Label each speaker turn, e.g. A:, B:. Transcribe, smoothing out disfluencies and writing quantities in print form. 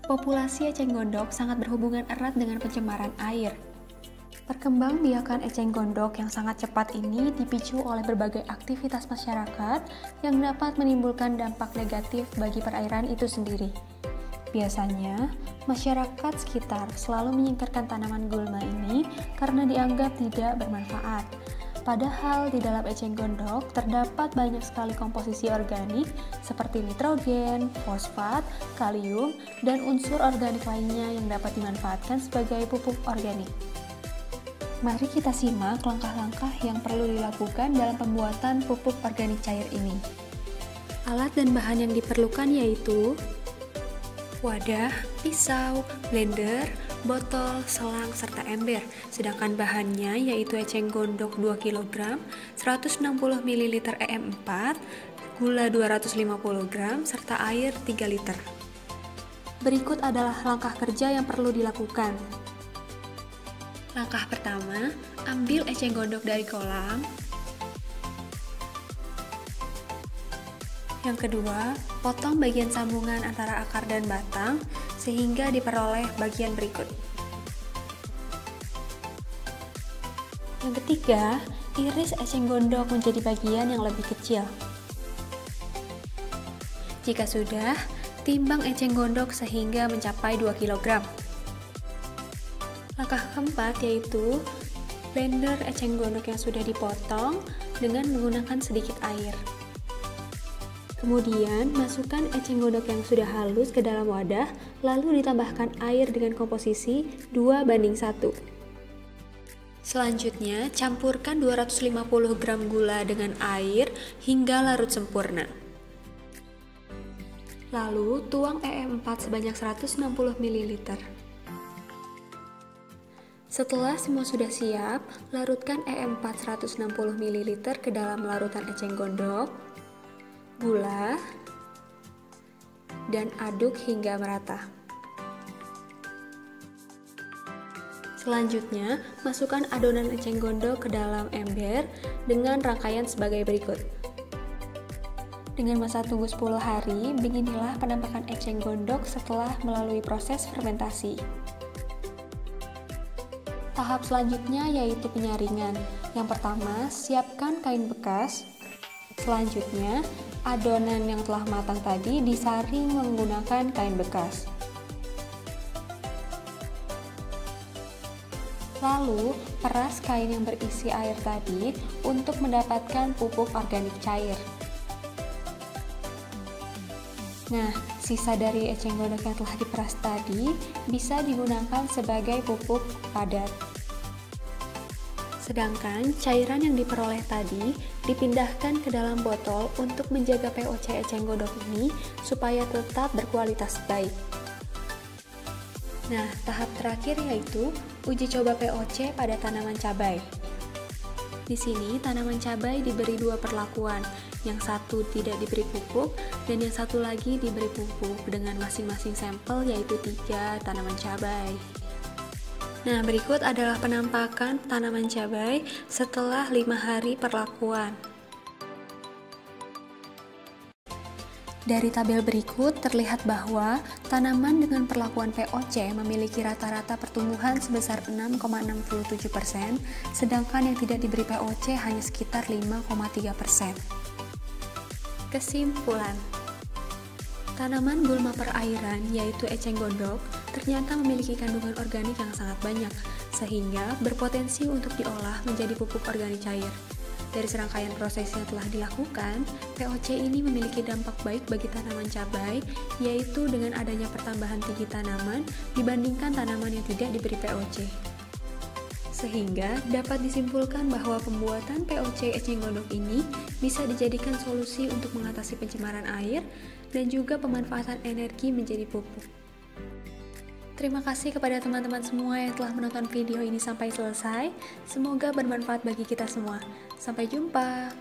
A: Populasi eceng gondok sangat berhubungan erat dengan pencemaran air. Perkembangbiakan eceng gondok yang sangat cepat ini dipicu oleh berbagai aktivitas masyarakat yang dapat menimbulkan dampak negatif bagi perairan itu sendiri. Biasanya, masyarakat sekitar selalu menyingkirkan tanaman gulma ini karena dianggap tidak bermanfaat. Padahal di dalam eceng gondok terdapat banyak sekali komposisi organik seperti nitrogen, fosfat, kalium, dan unsur organik lainnya yang dapat dimanfaatkan sebagai pupuk organik. Mari kita simak langkah-langkah yang perlu dilakukan dalam pembuatan pupuk organik cair ini. Alat dan bahan yang diperlukan yaitu wadah, pisau, blender, botol, selang, serta ember. Sedangkan bahannya yaitu eceng gondok 2 kg, 160 ml EM4, gula 250 gram, serta air 3 liter. Berikut adalah langkah kerja yang perlu dilakukan. Langkah pertama, ambil eceng gondok dari kolam. Yang kedua, potong bagian sambungan antara akar dan batang sehingga diperoleh bagian berikut. Yang ketiga, iris eceng gondok menjadi bagian yang lebih kecil. Jika sudah, timbang eceng gondok sehingga mencapai 2 kg. Langkah keempat yaitu blender eceng gondok yang sudah dipotong dengan menggunakan sedikit air. Kemudian, masukkan eceng gondok yang sudah halus ke dalam wadah, lalu ditambahkan air dengan komposisi 2:1. Selanjutnya, campurkan 250 gram gula dengan air hingga larut sempurna. Lalu, tuang EM4 sebanyak 160 ml. Setelah semua sudah siap, larutkan EM4 160 ml ke dalam larutan eceng gondok, gula, dan aduk hingga merata. Selanjutnya, masukkan adonan eceng gondok ke dalam ember dengan rangkaian sebagai berikut. Dengan masa tunggu 10 hari, beginilah penampakan eceng gondok setelah melalui proses fermentasi. Tahap selanjutnya yaitu penyaringan. Yang pertama, siapkan kain bekas. Selanjutnya, adonan yang telah matang tadi disaring menggunakan kain bekas. Lalu, peras kain yang berisi air tadi untuk mendapatkan pupuk organik cair. Nah, sisa dari eceng gondok yang telah diperas tadi bisa digunakan sebagai pupuk padat. Sedangkan cairan yang diperoleh tadi dipindahkan ke dalam botol untuk menjaga POC eceng gondok ini supaya tetap berkualitas baik. Nah, tahap terakhir yaitu uji coba POC pada tanaman cabai. Di sini tanaman cabai diberi 2 perlakuan, yang satu tidak diberi pupuk dan yang satu lagi diberi pupuk dengan masing-masing sampel yaitu 3 tanaman cabai. Nah, berikut adalah penampakan tanaman cabai setelah 5 hari perlakuan. Dari tabel berikut terlihat bahwa tanaman dengan perlakuan POC memiliki rata-rata pertumbuhan sebesar 6,67%, sedangkan yang tidak diberi POC hanya sekitar 5,3%. Kesimpulan, tanaman gulma perairan yaitu eceng gondok ternyata memiliki kandungan organik yang sangat banyak, sehingga berpotensi untuk diolah menjadi pupuk organik cair. Dari serangkaian proses yang telah dilakukan, POC ini memiliki dampak baik bagi tanaman cabai, yaitu dengan adanya pertambahan tinggi tanaman dibandingkan tanaman yang tidak diberi POC. Sehingga dapat disimpulkan bahwa pembuatan POC eceng gondok ini bisa dijadikan solusi untuk mengatasi pencemaran air dan juga pemanfaatan energi menjadi pupuk. Terima kasih kepada teman-teman semua yang telah menonton video ini sampai selesai. Semoga bermanfaat bagi kita semua. Sampai jumpa.